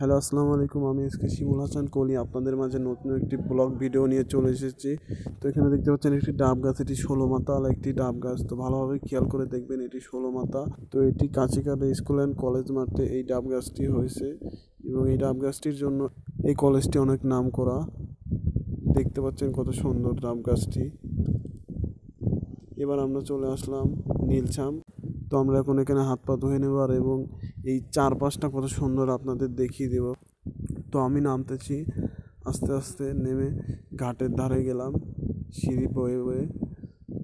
Hello, আসসালামু আলাইকুম। আমি এসকে শিমুল হাসান কলি আপনাদের মাঝে নতুন একটি ব্লগ ভিডিও নিয়ে চলে এসেছি। তো এখানে দেখতে পাচ্ছেন একটি ডাব গাছ, এটি 16 মাতাল একটি ডাব গাছ। তো ভালোভাবে খেয়াল করে দেখবেন, এটি 16 মাথা। তো এটি কাছিকাটা স্কুল অ্যান্ড কলেজ মাঠে এই ডাব গাছটি হয়েছে এবং এই ডাব গাছটির জন্য এই কলেজটি অনেক নাম করা। দেখতে পাচ্ছেন কত সুন্দর ডাব গাছটি। এবার আমরা চলে আসলাম নীলছাম। তো আমরা এখন এখানে হাত পা ধুয়ে নেব এবং এই চারপাশটা কত সুন্দর আপনাদের দেখিয়ে দেব। তো আমি নামতেছি, আস্তে আস্তে নেমে ঘাটের ধারে গেলাম সিঁড়ি বয়ে বয়ে।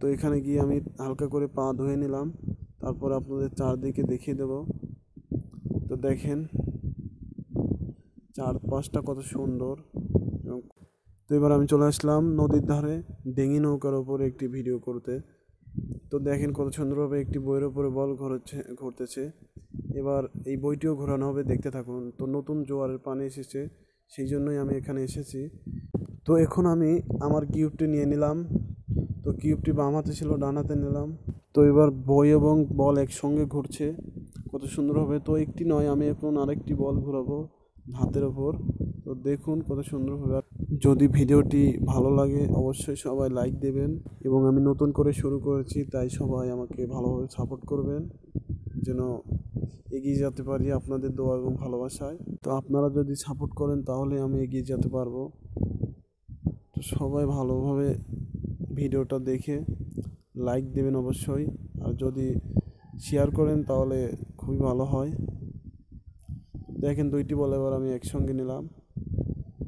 তো এখানে গিয়ে আমি হালকা করে পা ধুয়ে নিলাম, তারপর আপনাদের চারদিকে দেখিয়ে দেব। তো দেখেন চারপাশটা কত সুন্দর। এবং তো এবার আমি চলে আসলাম নদীর ধারে ডিঙি নৌকার ওপরে একটি ভিডিও করতে। তো দেখেন কত সুন্দরভাবে একটি বইয়ের ওপরে বল ঘুরতেছে। এবার এই বইটিও ঘোরানো হবে, দেখতে থাকুন। তো নতুন জোয়ারের পানি এসেছে, সেই জন্যই আমি এখানে এসেছি। তো এখন আমি আমার কিউবটি নিয়ে নিলাম। তো কিউবটি বাম হাতে ছিল, ডান হাতে নিলাম। তো এবার বই এবং বল একসঙ্গে ঘুরছে কত সুন্দরভাবে। তো একটি নয়, আমি এখন আরেকটি বল ঘোরাবো হাতের ওপর। তো দেখুন কত সুন্দরভাবে। যদি ভিডিওটি ভালো লাগে অবশ্যই সবাই লাইক দেবেন এবং আমি নতুন করে শুরু করেছি, তাই সবাই আমাকে ভালোভাবে সাপোর্ট করবেন যেন এগিয়ে যেতে পারি আপনাদের দোয়া এবং ভালোবাসায়। তো আপনারা যদি সাপোর্ট করেন তাহলে আমি এগিয়ে যেতে পারবো। তো সবাই ভালোভাবে ভিডিওটা দেখে লাইক দেবেন অবশ্যই, আর যদি শেয়ার করেন তাহলে খুবই ভালো হয়। দেখেন দুইটি বল এবার আমি একসঙ্গে নিলাম,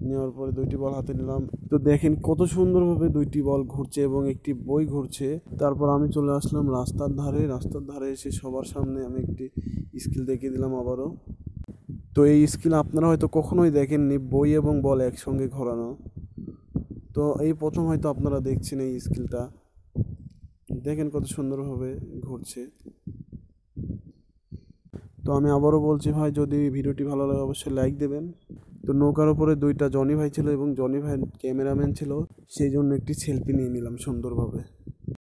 নেওয়ার পরে দুইটি বল হাতে নিলাম। তো দেখেন কত সুন্দরভাবে দুইটি বল ঘুরছে এবং একটি বই ঘুরছে। তারপর আমি চলে আসলাম রাস্তার ধারে এসে সবার সামনে আমি একটি স্কিল দেখিয়ে দিলাম আবারও। তো এই স্কিল আপনারা হয়তো কখনোই দেখেননি, বই এবং বল একসঙ্গে ঘোরানো। তো এই প্রথম হয়তো আপনারা দেখছেন এই স্কিলটা। দেখেন কত সুন্দরভাবে ঘুরছে। তো আমি আবারও বলছি ভাই, যদি ভিডিওটি ভালো লাগে অবশ্যই লাইক দেবেন। তো নৌকার উপরে দুইটা জনি ভাই ছিল এবং জনি ভাই ক্যামেরাম্যান ছিল, সেই জন্য একটি সেলফি নিয়ে নিলাম সুন্দরভাবে।